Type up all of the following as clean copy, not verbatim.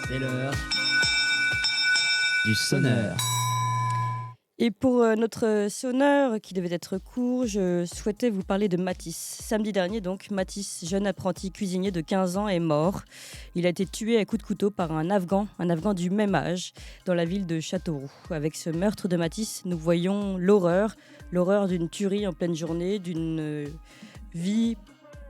C'est l'heure du sonneur. Et pour notre sonneur qui devait être court, je souhaitais vous parler de Matisse. Samedi dernier, donc, Matisse, jeune apprenti cuisinier de 15 ans, est mort. Il a été tué à coups de couteau par un Afghan du même âge, dans la ville de Châteauroux. Avec ce meurtre de Matisse, nous voyons l'horreur d'une tuerie en pleine journée, d'une vie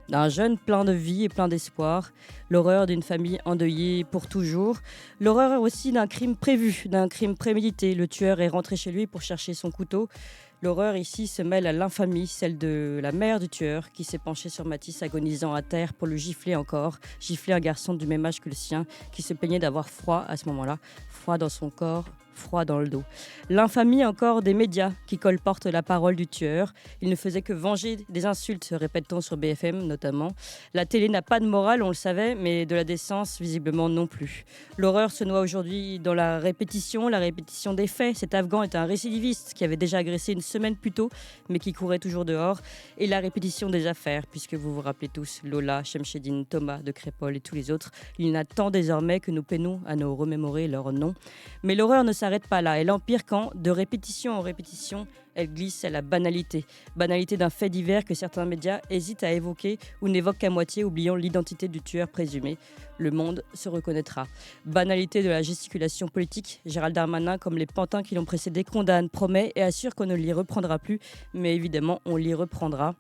d'un jeune plein de vie et plein d'espoir, l'horreur d'une famille endeuillée pour toujours, l'horreur aussi d'un crime prévu, d'un crime prémédité. Le tueur est rentré chez lui pour chercher son couteau. L'horreur ici se mêle à l'infamie, celle de la mère du tueur qui s'est penchée sur Matisse agonisant à terre pour le gifler encore, gifler un garçon du même âge que le sien qui se plaignait d'avoir froid à ce moment-là, froid dans son corps, froid dans le dos. L'infamie encore des médias qui colportent la parole du tueur. Il ne faisait que venger des insultes, répète-t-on sur BFM notamment. La télé n'a pas de morale, on le savait, mais de la décence visiblement non plus. L'horreur se noie aujourd'hui dans la répétition des faits. Cet Afghan est un récidiviste qui avait déjà agressé une semaine plus tôt, mais qui courait toujours dehors. Et la répétition des affaires, puisque vous vous rappelez tous Lola, Shemseddine, Thomas de Crépol et tous les autres. Il n'attend désormais que nous peinons à nous remémorer leurs noms. Mais l'horreur ne s'arrête pas là. Elle empire quand, de répétition en répétition, elle glisse à la banalité. Banalité d'un fait divers que certains médias hésitent à évoquer ou n'évoquent qu'à moitié, oubliant l'identité du tueur présumé. Le monde se reconnaîtra. Banalité de la gesticulation politique. Gérald Darmanin, comme les pantins qui l'ont précédé, condamne, promet et assure qu'on ne l'y reprendra plus. Mais évidemment, on l'y reprendra.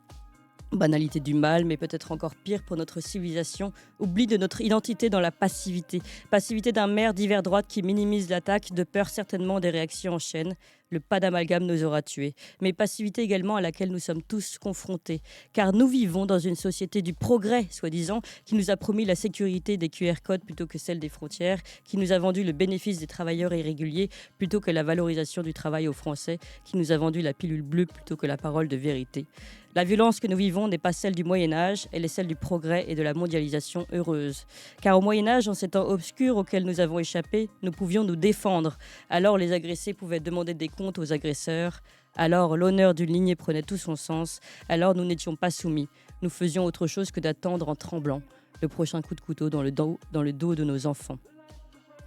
Banalité du mal, mais peut-être encore pire pour notre civilisation, oubli de notre identité dans la passivité. Passivité d'un maire d'hiver droite qui minimise l'attaque, de peur certainement des réactions en chaîne. Le pas d'amalgame nous aura tués. Mais passivité également à laquelle nous sommes tous confrontés. Car nous vivons dans une société du progrès, soi-disant, qui nous a promis la sécurité des QR codes plutôt que celle des frontières, qui nous a vendu le bénéfice des travailleurs irréguliers plutôt que la valorisation du travail aux Français, qui nous a vendu la pilule bleue plutôt que la parole de vérité. La violence que nous vivons n'est pas celle du Moyen-Âge, elle est celle du progrès et de la mondialisation heureuse. Car au Moyen-Âge, en ces temps obscurs auxquels nous avons échappé, nous pouvions nous défendre. Alors les agressés pouvaient demander des comptes aux agresseurs. Alors l'honneur d'une lignée prenait tout son sens. Alors nous n'étions pas soumis. Nous faisions autre chose que d'attendre en tremblant le prochain coup de couteau dans le dos de nos enfants.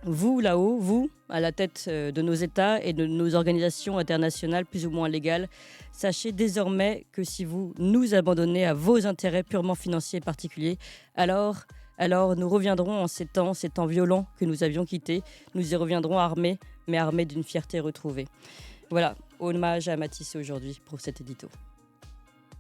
Vous, là-haut, vous, à la tête de nos États et de nos organisations internationales plus ou moins légales, sachez désormais que si vous nous abandonnez à vos intérêts purement financiers et particuliers, alors nous reviendrons en ces temps violents que nous avions quittés. Nous y reviendrons armés, mais armés d'une fierté retrouvée. Voilà, hommage à Matisse aujourd'hui pour cet édito.